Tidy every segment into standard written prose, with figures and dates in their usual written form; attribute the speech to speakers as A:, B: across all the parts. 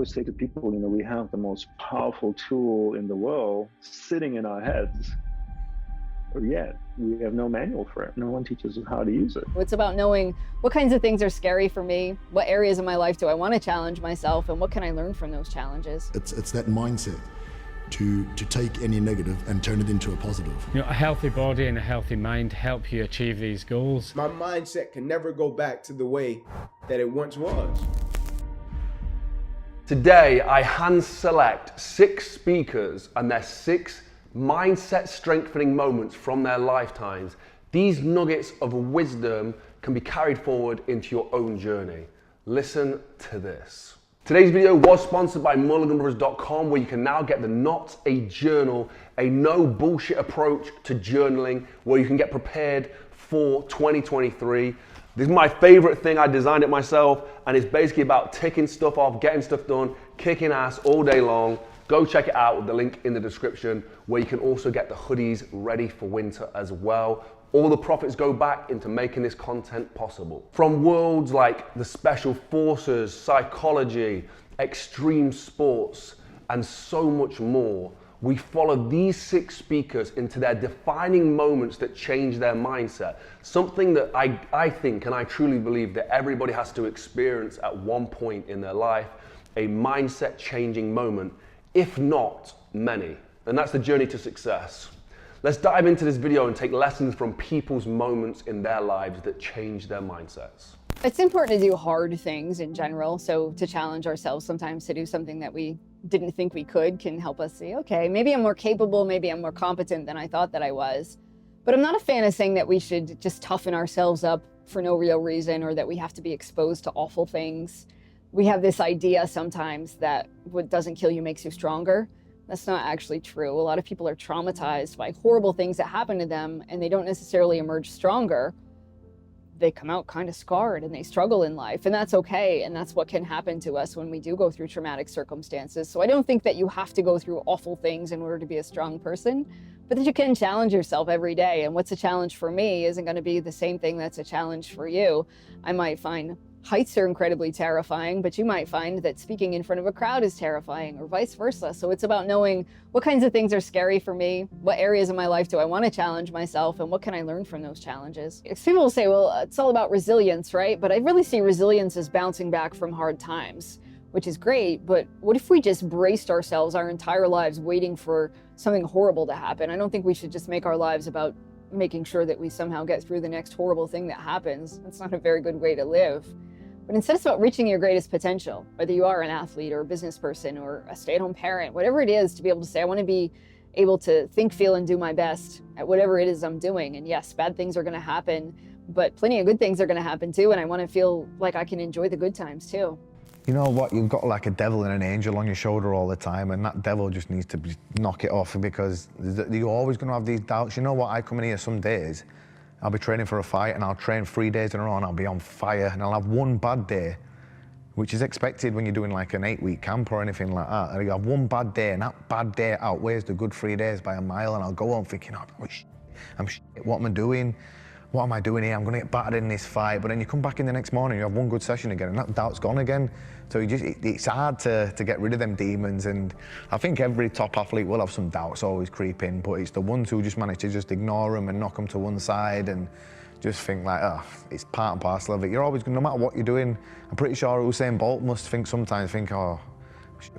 A: always say to people, we have the most powerful tool in the world sitting in our heads, or yet we have no manual for it. No one teaches us how to use it.
B: It's about knowing what kinds of things are scary for me, what areas of my life do I want to challenge myself, and what can I learn from those challenges.
C: It's that mindset to take any negative and turn it into a positive.
D: A healthy body and a healthy mind help you achieve these goals.
E: My mindset can never go back to the way that it once was.
F: Today, I hand select 6 speakers and their 6 mindset strengthening moments from their lifetimes. These nuggets of wisdom can be carried forward into your own journey. Listen to this. Today's video was sponsored by MulliganBrothers.com, where you can now get the Not a Journal, a no bullshit approach to journaling, where you can get prepared for 2023. This is my favorite thing. I designed it myself, and it's basically about ticking stuff off, getting stuff done, kicking ass all day long. Go check it out with the link in the description, where you can also get the hoodies ready for winter as well. All the profits go back into making this content possible. From worlds like the special forces, psychology, extreme sports, and so much more, we follow these 6 speakers into their defining moments that change their mindset. Something that I think, and I truly believe, that everybody has to experience at one point in their life, a mindset changing moment, if not many. And that's the journey to success. Let's dive into this video and take lessons from people's moments in their lives that change their mindsets.
B: It's important to do hard things in general, so to challenge ourselves sometimes to do something that we didn't think we could can help us see, okay, maybe I'm more capable, maybe I'm more competent than I thought that I was. But I'm not a fan of saying that we should just toughen ourselves up for no real reason, or that we have to be exposed to awful things. We have this idea sometimes that what doesn't kill you makes you stronger. That's not actually true. A lot of people are traumatized by horrible things that happen to them, and they don't necessarily emerge stronger. They come out kind of scarred and they struggle in life, and that's okay. And that's what can happen to us when we do go through traumatic circumstances. So I don't think that you have to go through awful things in order to be a strong person, but that you can challenge yourself every day. And what's a challenge for me isn't going to be the same thing that's a challenge for you. I might find heights are incredibly terrifying, but you might find that speaking in front of a crowd is terrifying, or vice versa. So it's about knowing what kinds of things are scary for me, what areas of my life do I want to challenge myself, and what can I learn from those challenges. People will say, well, it's all about resilience, right? But I really see resilience as bouncing back from hard times, which is great. But what if we just braced ourselves our entire lives waiting for something horrible to happen? I don't think we should just make our lives about making sure that we somehow get through the next horrible thing that happens. That's not a very good way to live. But instead, it's about reaching your greatest potential, whether you are an athlete or a business person or a stay-at-home parent, whatever it is, to be able to say, I want to be able to think, feel, and do my best at whatever it is I'm doing. And yes, bad things are going to happen, but plenty of good things are going to happen too. And I want to feel like I can enjoy the good times too.
G: You know what, you've got like a devil and an angel on your shoulder all the time, and that devil just needs to knock it off, because you're always going to have these doubts. You know what, I come in here some days, I'll be training for a fight and I'll train 3 days in a row and I'll be on fire, and I'll have one bad day, which is expected when you're doing like an 8-week camp or anything like that. And you have one bad day, and that bad day outweighs the good 3 days by a mile, and I'll go home thinking, oh, I'm shit, what am I doing? What am I doing here? I'm going to get battered in this fight. But then you come back in the next morning, you have one good session again, and that doubt's gone again. So it's hard to get rid of them demons. And I think every top athlete will have some doubts always creep in, but it's the ones who just manage to just ignore them and knock them to one side and just think like, oh, it's part and parcel of it. You're always, no matter what you're doing, I'm pretty sure Usain Bolt must sometimes think, oh,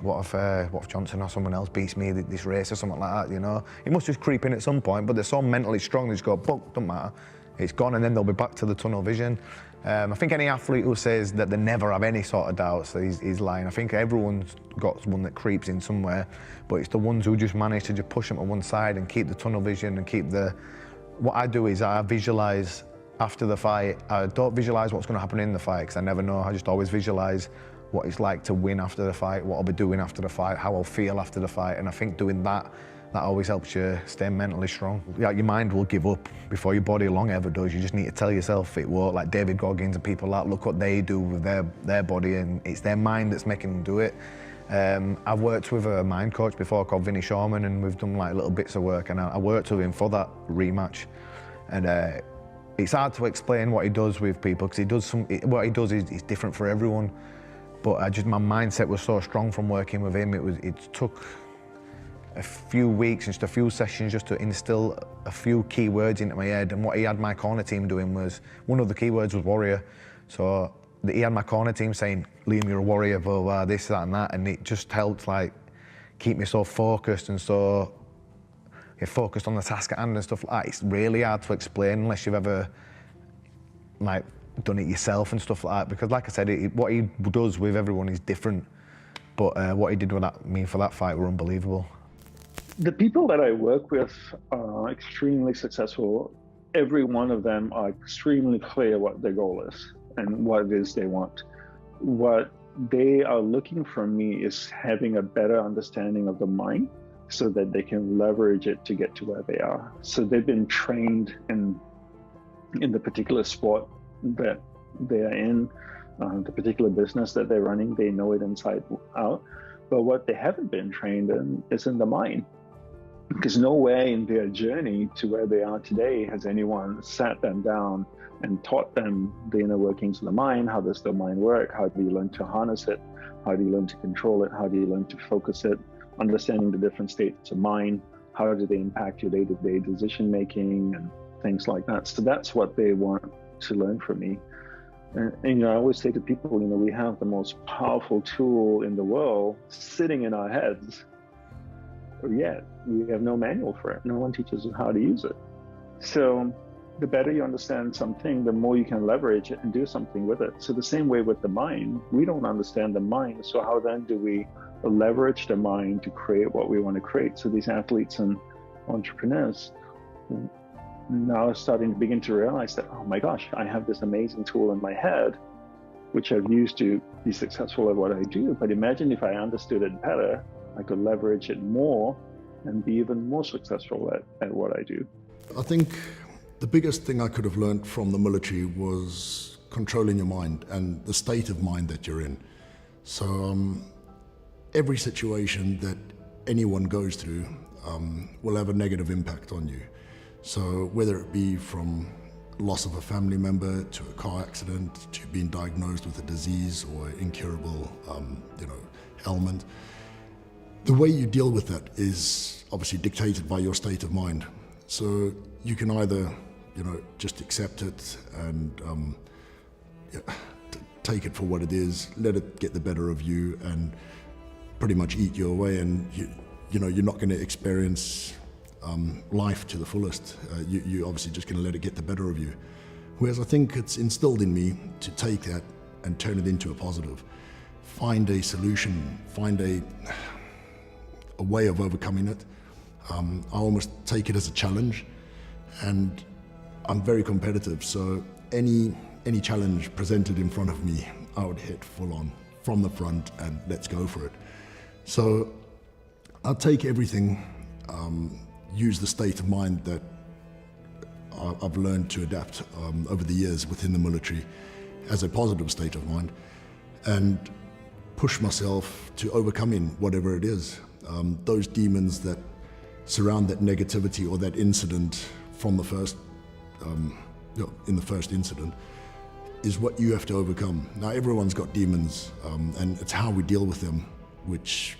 G: what if Johnson or someone else beats me this race or something like that, you know? It must just creep in at some point, but they're so mentally strong, they just go, doesn't matter. It's gone, and then they'll be back to the tunnel vision. I think any athlete who says that they never have any sort of doubts is lying. I think everyone's got one that creeps in somewhere, but it's the ones who just manage to just push them to one side and keep the tunnel vision and keep the... What I do is I visualize after the fight. I don't visualize what's going to happen in the fight, because I never know. I just always visualize what it's like to win after the fight, what I'll be doing after the fight, how I'll feel after the fight, and I think doing that always helps you stay mentally strong. Yeah, your mind will give up before your body long ever does. You just need to tell yourself it won't. Like David Goggins and people like, look what they do with their body, and it's their mind that's making them do it. I've worked with a mind coach before called Vinny Shawman, and we've done like little bits of work, and I worked with him for that rematch. And it's hard to explain what he does with people, because what he does is different for everyone. But my mindset was so strong from working with him. It took a few weeks and just a few sessions just to instill a few key words into my head. And what he had my corner team doing was, one of the key words was warrior. So he had my corner team saying, Liam, you're a warrior, blah, blah, this, that, and that. And it just helped like keep me so focused and so focused on the task at hand and stuff like that. It's really hard to explain unless you've ever like done it yourself and stuff like that, because like I said, what he does with everyone is different, but what he did with me for that fight were unbelievable.
A: The people that I work with are extremely successful. Every one of them are extremely clear what their goal is and what it is they want. What they are looking from me is having a better understanding of the mind so that they can leverage it to get to where they are. So they've been trained in the particular sport that they are in, the particular business that they're running, they know it inside out. But what they haven't been trained in is in the mind. Because nowhere in their journey to where they are today has anyone sat them down and taught them the inner workings of the mind. How does the mind work? How do you learn to harness it? How do you learn to control it? How do you learn to focus it? Understanding the different states of mind, how do they impact your day-to-day decision-making and things like that. So that's what they want to learn from me. And you know, I always say to people, you know, we have the most powerful tool in the world sitting in our heads, yet we have no manual for it. No one teaches us how to use it. So the better you understand something, the more you can leverage it and do something with it. So the same way with the mind, we don't understand the mind. So how then do we leverage the mind to create what we want to create? So these athletes and entrepreneurs now are starting to begin to realize that, oh my gosh, I have this amazing tool in my head, which I've used to be successful at what I do. But imagine if I understood it better, I could leverage it more and be even more successful at what I do.
C: I think the biggest thing I could have learned from the military was controlling your mind and the state of mind that you're in. So every situation that anyone goes through will have a negative impact on you. So whether it be from loss of a family member to a car accident to being diagnosed with a disease or incurable ailment, the way you deal with that is obviously dictated by your state of mind. So you can either just accept it and take it for what it is, let it get the better of you and pretty much eat your way, and you're not going to experience life to the fullest. You're obviously just going to let it get the better of you. Whereas I think it's instilled in me to take that and turn it into a positive. Find a solution, find a way of overcoming it. I almost take it as a challenge, and I'm very competitive, so any challenge presented in front of me, I would hit full on from the front and let's go for it. So I'll take everything, use the state of mind that I've learned to adapt over the years within the military as a positive state of mind, and push myself to overcoming whatever it is. Those demons that surround that negativity or that incident from the first, in the first incident, is what you have to overcome. Now everyone's got demons, and it's how we deal with them, which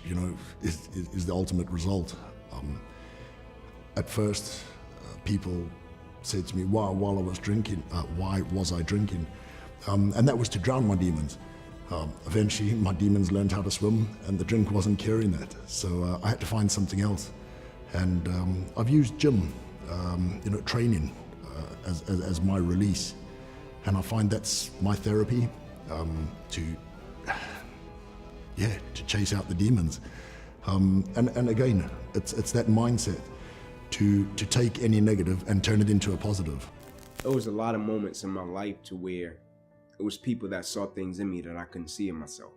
C: is the ultimate result. At first, people said to me, while I was drinking, why was I drinking? And that was to drown my demons. Eventually, my demons learned how to swim, and the drink wasn't curing that. So I had to find something else. And I've used gym, training as my release. And I find that's my therapy to chase out the demons. And again, it's that mindset to take any negative and turn it into a positive.
E: There was a lot of moments in my life to where it was people that saw things in me that I couldn't see in myself.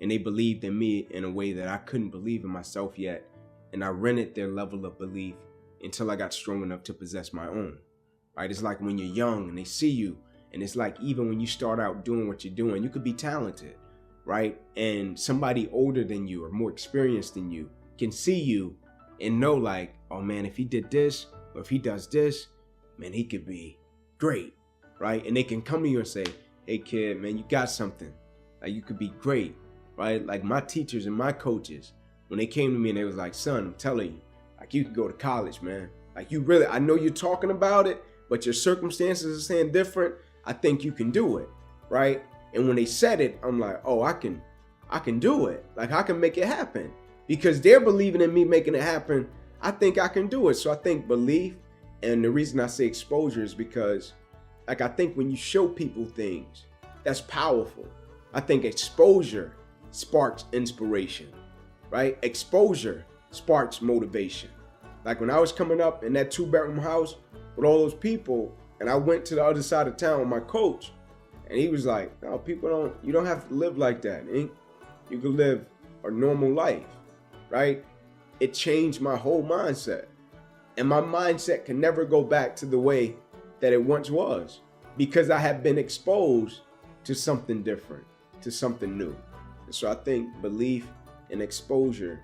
E: And they believed in me in a way that I couldn't believe in myself yet. And I rented their level of belief until I got strong enough to possess my own. Right? It's like when you're young and they see you, and it's like even when you start out doing what you're doing, you could be talented, right? And somebody older than you or more experienced than you can see you and know like, oh man, if he did this or if he does this, man, he could be great, right? And they can come to you and say, hey kid, man, you got something. Like you could be great, right? Like my teachers and my coaches, when they came to me and they was like, son, I'm telling you, like you can go to college, man. Like you really, I know you're talking about it, but your circumstances are saying different. I think you can do it, right? And when they said it, I'm like, oh, I can do it. Like I can make it happen because they're believing in me making it happen. I think I can do it. So I think belief, and the reason I say exposure is because like I think when you show people things, that's powerful. I think exposure sparks inspiration, right? Exposure sparks motivation. Like when I was coming up in that 2-bedroom house with all those people, and I went to the other side of town with my coach, and he was like, no, you don't have to live like that, eh? You can live a normal life, right? It changed my whole mindset. And my mindset can never go back to the way that it once was because I have been exposed to something different, to something new. And so I think belief and exposure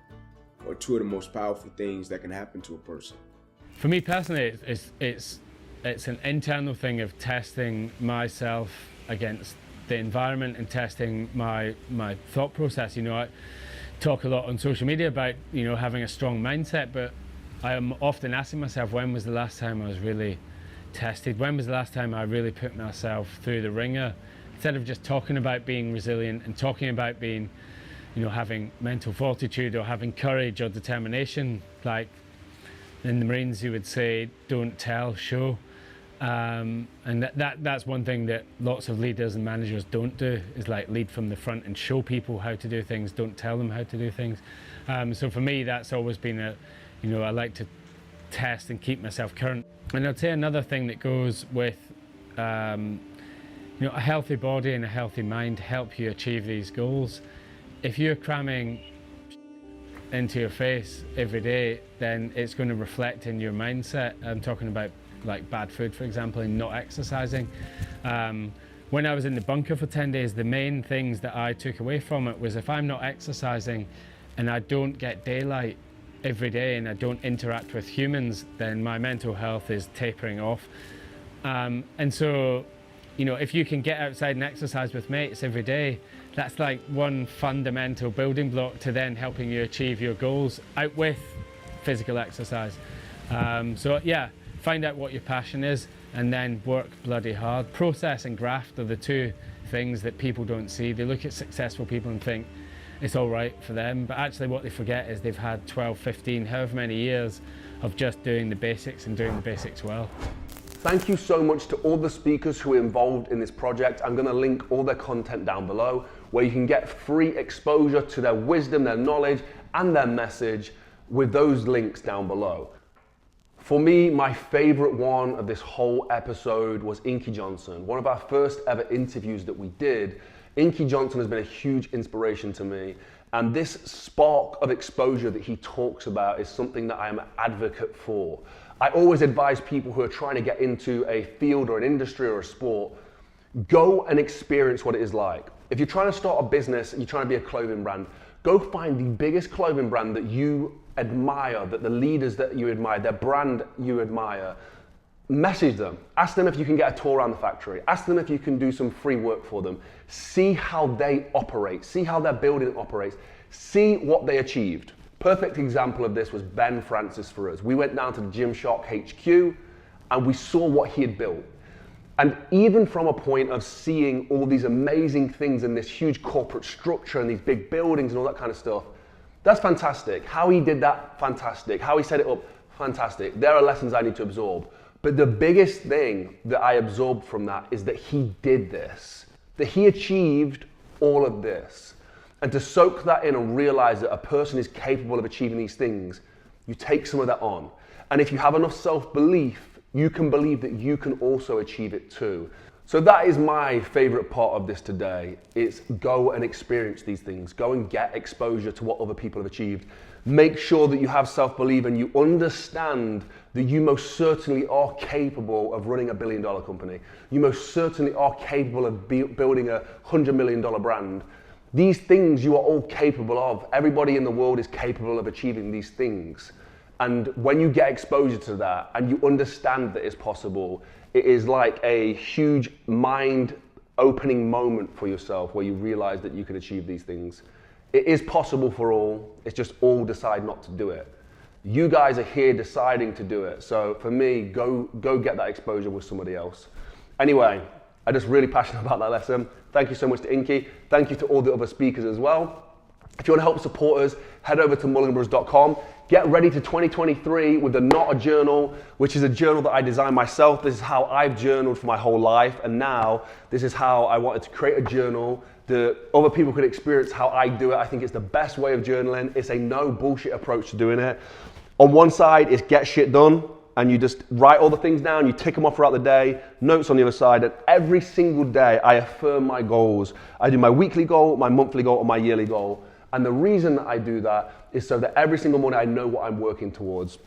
E: are two of the most powerful things that can happen to a person.
D: For me personally, it's an internal thing of testing myself against the environment and testing my thought process. You know, I talk a lot on social media about, you know, having a strong mindset, but I am often asking myself, when was the last time I was really tested? When was the last time I really put myself through the ringer? Instead of just talking about being resilient and talking about being, you know, having mental fortitude or having courage or determination, like in the Marines you would say, don't tell, show. And that's one thing that lots of leaders and managers don't do, is like lead from the front and show people how to do things, don't tell them how to do things. So for me, that's always been you know, I like to test and keep myself current. And I'd say another thing that goes with, you know, a healthy body and a healthy mind help you achieve these goals. If you're cramming into your face every day, then it's going to reflect in your mindset. I'm talking about like bad food, for example, and not exercising. When I was in the bunker for 10 days, the main things that I took away from it was if I'm not exercising and I don't get daylight every day and I don't interact with humans, then my mental health is tapering off. And so, you know, if you can get outside and exercise with mates every day, that's like one fundamental building block to then helping you achieve your goals out with physical exercise. So yeah, find out what your passion is and then work bloody hard. Process and graft are the two things that people don't see. They look at successful people and think it's all right for them, but actually what they forget is they've had 12, 15, however many years of just doing the basics and doing the basics well.
F: Thank you so much to all the speakers who are involved in this project. I'm going to link all their content down below where you can get free exposure to their wisdom, their knowledge, and their message with those links down below. For me, my favorite one of this whole episode was Inky Johnson. One of our first ever interviews that we did. Inky Johnson has been a huge inspiration to me. And this spark of exposure that he talks about is something that I am an advocate for. I always advise people who are trying to get into a field or an industry or a sport, go and experience what it is like. If you're trying to start a business and you're trying to be a clothing brand, go find the biggest clothing brand that you admire, that the leaders that you admire, their brand you admire. Message them. Ask them if you can get a tour around the factory. Ask them if you can do some free work for them. See how they operate. See how their building operates. See what they achieved. Perfect example of this was Ben Francis for us. We went down to Gymshark HQ and we saw what he had built. And even from a point of seeing all these amazing things in this huge corporate structure and these big buildings and all that kind of stuff, that's fantastic. How he did that, fantastic. How he set it up, fantastic. There are lessons I need to absorb. But the biggest thing that I absorbed from that is that he did this, that he achieved all of this. And to soak that in and realize that a person is capable of achieving these things, you take some of that on. And if you have enough self-belief, you can believe that you can also achieve it too. So that is my favorite part of this today. It's go and experience these things. Go and get exposure to what other people have achieved. Make sure that you have self-belief and you understand that you most certainly are capable of running $1 billion company. You most certainly are capable of building a $100 million brand. These things you are all capable of. Everybody in the world is capable of achieving these things. And when you get exposure to that and you understand that it's possible, it is like a huge mind opening moment for yourself where you realize that you can achieve these things. It is possible for all, it's just all decide not to do it. You guys are here deciding to do it. So for me, go get that exposure with somebody else. Anyway, I'm just really passionate about that lesson. Thank you so much to Inky. Thank you to all the other speakers as well. If you want to help support us, head over to mulliganbrothers.com. Get ready to 2023 with the Not a Journal, which is a journal that I designed myself. This is how I've journaled for my whole life. And now this is how I wanted to create a journal that other people could experience how I do it. I think it's the best way of journaling. It's a no bullshit approach to doing it. On one side, it's get shit done. And you just write all the things down, you tick them off throughout the day, notes on the other side, and every single day I affirm my goals. I do my weekly goal, my monthly goal, and my yearly goal. And the reason that I do that is so that every single morning I know what I'm working towards.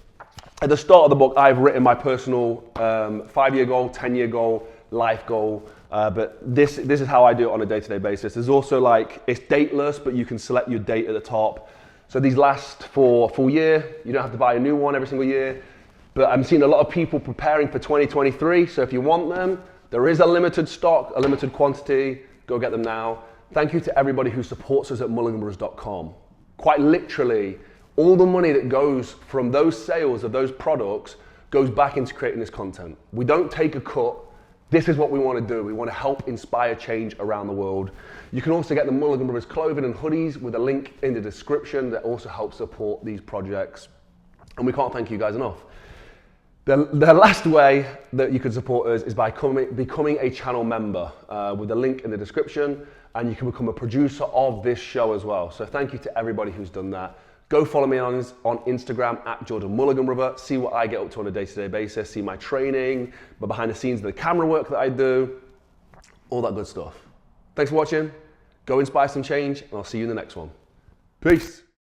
F: At the start of the book, I've written my personal 5-year goal, 10-year goal, life goal, but this is how I do it on a day-to-day basis. There's also it's dateless, but you can select your date at the top. So these last for a full year, you don't have to buy a new one every single year. But I'm seeing a lot of people preparing for 2023, so if you want them, there is a limited stock, a limited quantity, go get them now. Thank you to everybody who supports us at mulliganbrothers.com. Quite literally, all the money that goes from those sales of those products goes back into creating this content. We don't take a cut. This is what we want to do. We want to help inspire change around the world. You can also get the Mulligan Brothers clothing and hoodies with a link in the description that also helps support these projects. And we can't thank you guys enough. The last way that you can support us is by becoming a channel member with a link in the description, and you can become a producer of this show as well. So thank you to everybody who's done that. Go follow me on Instagram at Jordan Mulligan Brother. See what I get up to on a day-to-day basis. See my training, my behind the scenes, the camera work that I do, all that good stuff. Thanks for watching. Go inspire some change, and I'll see you in the next one. Peace.